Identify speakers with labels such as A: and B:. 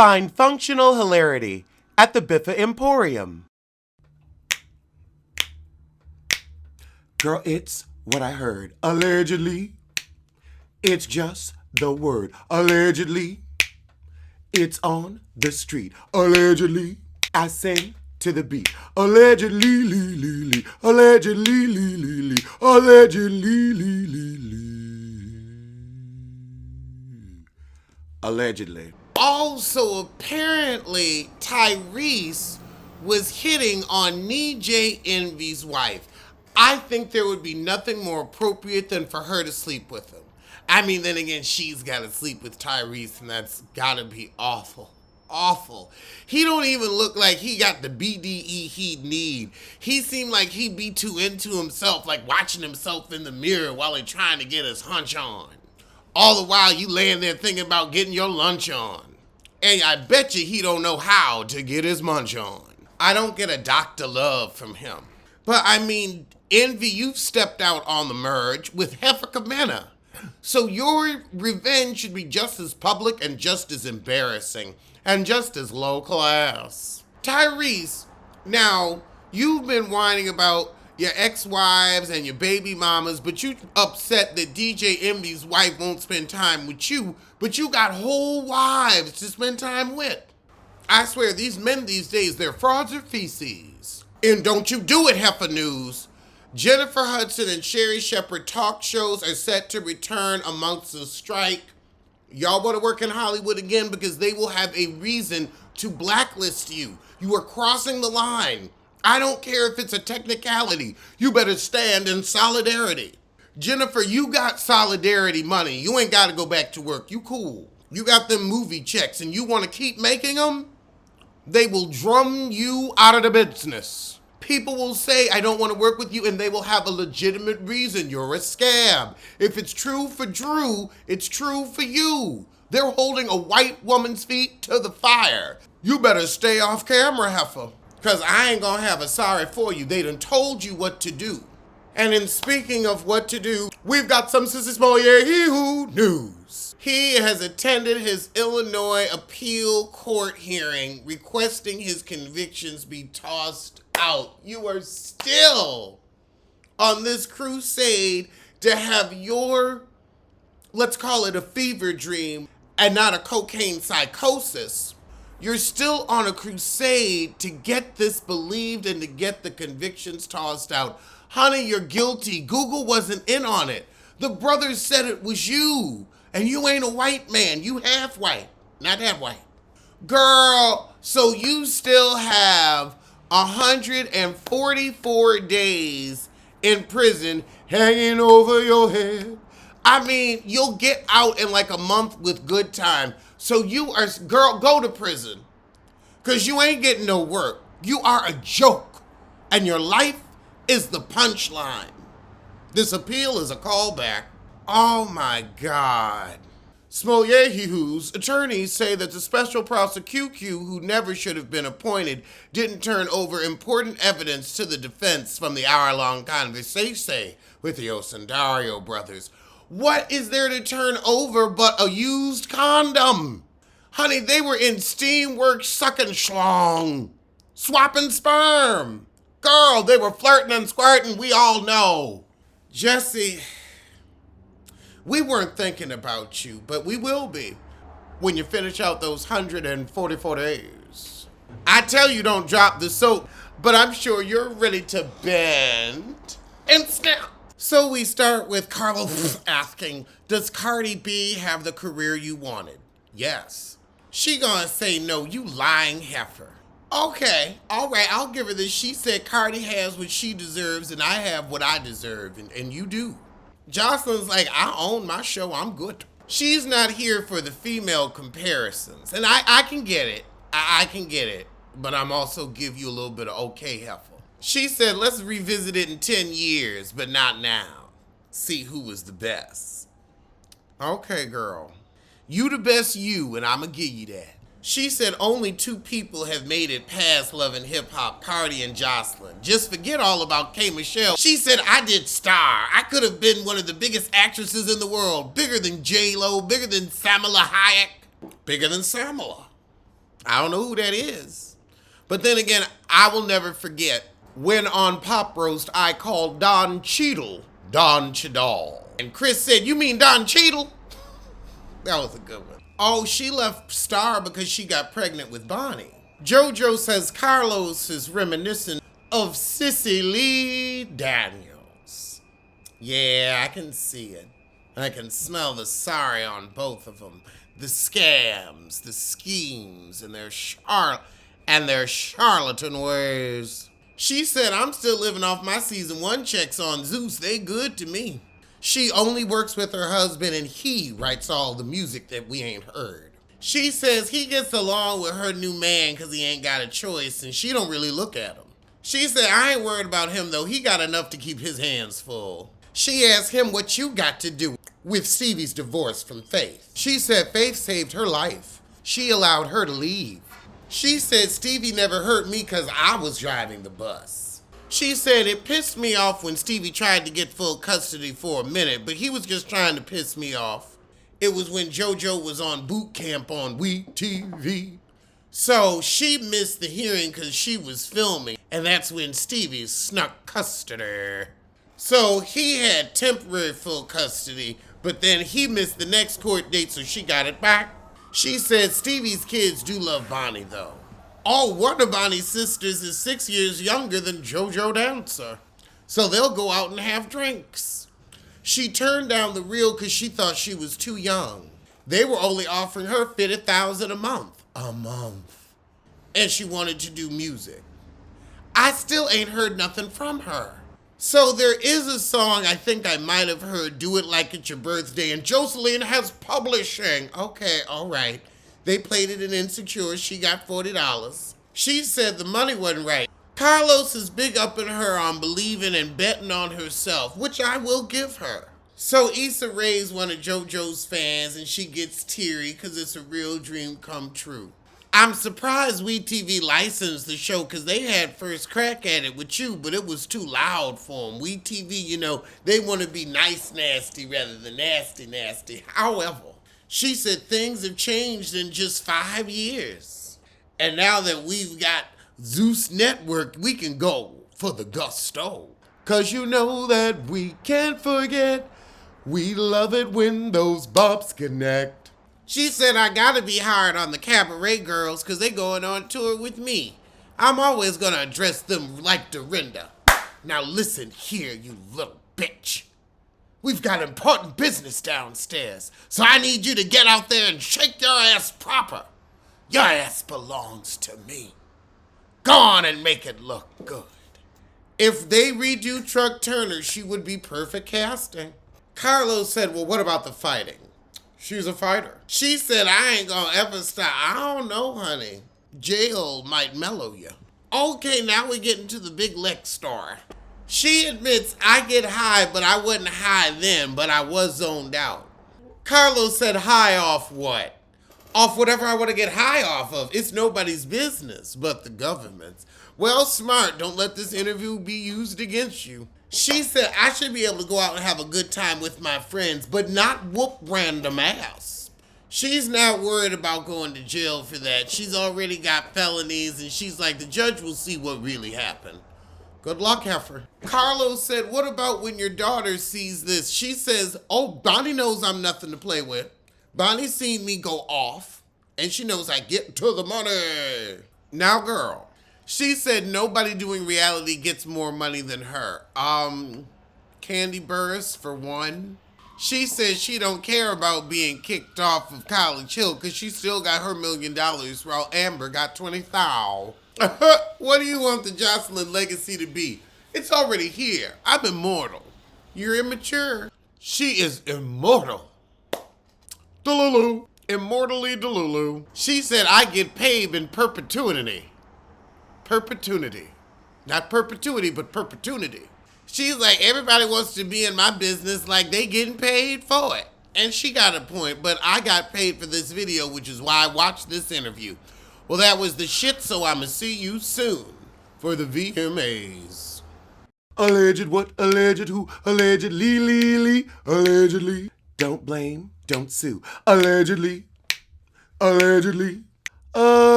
A: Find functional hilarity at the Biffa Emporium. Girl, it's what I heard. Allegedly, it's just the word. Allegedly, it's on the street. Allegedly, I sing to the beat. Allegedly, lee, lee, lee. Allegedly, lee, lee, lee. Allegedly, lee, lee, lee. Allegedly.
B: Also, apparently, Tyrese was hitting on NJ Envy's wife. I think there would be nothing more appropriate than for her to sleep with him. I mean, then again, she's got to sleep with Tyrese, and that's got to be awful. Awful. He don't even look like he got the BDE he'd need. He seemed like he'd be too into himself, like watching himself in the mirror while he's trying to get his hunch on. All the while you laying there thinking about getting your lunch on. And I bet you he don't know how to get his munch on. I don't get a Dr. Love from him. But I mean, Envy, you've stepped out on the merge with Heffa Mena. So your revenge should be just as public and just as embarrassing and just as low class. Tyrese, now, you've been whining about your ex-wives and your baby mamas, but you upset that DJ Envy's wife won't spend time with you, but you got whole wives to spend time with. I swear, these men these days, they're frauds or feces. And don't you do it, Heffa News. Jennifer Hudson and Sherri Shepherd talk shows are set to return amongst the strike. Y'all want to work in Hollywood again because they will have a reason to blacklist you. You are crossing the line. I don't care if it's a technicality. You better stand in solidarity. Jennifer, you got solidarity money. You ain't got to go back to work. You cool. You got them movie checks and you want to keep making them? They will drum you out of the business. People will say, I don't want to work with you, and they will have a legitimate reason. You're a scab. If it's true for Drew, it's true for you. They're holding a white woman's feet to the fire. You better stay off camera, Heffa, because I ain't going to have a sorry for you. They done told you what to do. And in speaking of what to do, we've got some Sissy Small news. He has attended his Illinois appeal court hearing requesting his convictions be tossed out. You are still on this crusade to have your, let's call it a fever dream and not a cocaine psychosis. You're still on a crusade to get this believed and to get the convictions tossed out. Honey, you're guilty. Google wasn't in on it. The brothers said it was you. And you ain't a white man. You half white. Not that white. Girl, so you still have 144 days in prison hanging over your head. I mean, you'll get out in like a month with good time. So you are, girl, go to prison. Because you ain't getting no work. You are a joke. And your life is the punchline. This appeal is a callback. Oh my God. Smolyehu's attorneys say that the special prosecutor, who never should have been appointed, didn't turn over important evidence to the defense from the hour-long conversation with the Osundario brothers. What is there to turn over but a used condom? Honey, they were in Steamworks sucking schlong, swapping sperm. Girl, they were flirting and squirting, we all know. Jussie, we weren't thinking about you, but we will be when you finish out those 144 days. I tell you don't drop the soap, but I'm sure you're ready to bend and snap. So we start with Carlo asking, does Cardi B have the career you wanted? Yes. She gonna say no, you lying heifer. Okay, all right, I'll give her this. She said Cardi has what she deserves and I have what I deserve, and you do. Joseline's like, I own my show, I'm good. She's not here for the female comparisons. And I can get it. I can get it. But I'm also give you a little bit of okay, heifer. She said, let's revisit it in 10 years, but not now. See who was the best. Okay, girl. You the best you, and I'ma give you that. She said only 2 people have made it past Love and Hip Hop, Cardi and Joseline. Just forget all about K. Michelle. She said, I did star. I could have been one of the biggest actresses in the world. Bigger than J-Lo, bigger than Samala Hayek, bigger than Samala. I don't know who that is. But then again, I will never forget when on Pop Roast I called Don Cheadle Don Cheadle. And Chris said, "You mean Don Cheadle?" That was a good one. Oh, she left Star because she got pregnant with Bonnie. JoJo says Carlos is reminiscent of Sissy Lee Daniels. Yeah, I can see it. I can smell the sorry on both of them. The scams, the schemes, and their charlatan ways. She said, "I'm still living off my season 1 checks on Zeus. They good to me." She only works with her husband and he writes all the music that we ain't heard. She says he gets along with her new man because he ain't got a choice and she don't really look at him. She said, "I ain't worried about him though. He got enough to keep his hands full." She asked him what you got to do with Stevie's divorce from Faith. She said Faith saved her life. She allowed her to leave. She said Stevie never hurt me because I was driving the bus. She said it pissed me off when Stevie tried to get full custody for a minute, but he was just trying to piss me off. It was when JoJo was on boot camp on WeTV. So she missed the hearing because she was filming, and that's when Stevie snuck custody. So he had temporary full custody, but then he missed the next court date, so she got it back. She said Stevie's kids do love Bonnie, though. Oh, one of Bonnie's sisters is 6 years younger than JoJo Dancer, so they'll go out and have drinks. She turned down the reel because she thought she was too young. They were only offering her $50,000 a month. And she wanted to do music. I still ain't heard nothing from her. So there is a song I think I might have heard, "Do It Like It's Your Birthday," and Joseline has publishing. Okay, all right. They played it in Insecure. She got $40. She said the money wasn't right. Carlos is big up in her on believing and betting on herself, which I will give her. So Issa Rae's one of JoJo's fans, and she gets teary because it's a real dream come true. I'm surprised WeTV licensed the show because they had first crack at it with you, but it was too loud for them. WeTV, they want to be nice nasty rather than nasty nasty. However, she said things have changed in just 5 years. And now that we've got Zeus Network, we can go for the gusto. Because you know that we can't forget, we love it when those bops connect. She said, "I gotta be hard on the cabaret girls because they going on tour with me. I'm always gonna address them like Dorinda. Now listen here, you little bitch. We've got important business downstairs, so I need you to get out there and shake your ass proper. Your ass belongs to me. Go on and make it look good." If they redo Truck Turner, she would be perfect casting. Carlos said, "Well, what about the fighting?" She's a fighter. She said, "I ain't gonna ever stop." I don't know, honey. Jail might mellow you. Okay, now we're getting to the big Lex star. She admits, "I get high, but I wasn't high then, but I was zoned out." Carlos said, "High off what?" "Off whatever I want to get high off of. It's nobody's business but the government's." Well, smart. Don't let this interview be used against you. She said, "I should be able to go out and have a good time with my friends, but not whoop random ass." She's not worried about going to jail for that. She's already got felonies, and she's like, the judge will see what really happened. Good luck, heifer. Carlos said, "What about when your daughter sees this?" She says, "Oh, Bonnie knows I'm nothing to play with. Bonnie's seen me go off, and she knows I get to the money." Now, girl. She said nobody doing reality gets more money than her. Candy Burris, for one. She says she don't care about being kicked off of College Hill because she still got her $1 million while Amber got 20,000. What do you want the Joseline legacy to be? It's already here. I'm immortal. You're immature. She is immortal. Delulu. Immortally Delulu. She said, "I get paid in perpetuity." Perpetuity. Not perpetuity, but perpetuity. She's like, everybody wants to be in my business like they getting paid for it. And she got a point, but I got paid for this video, which is why I watched this interview. Well, that was the shit, so I'ma see you soon for the VMAs.
A: Alleged what? Alleged who? Allegedly. Allegedly. Don't blame, don't sue. Allegedly.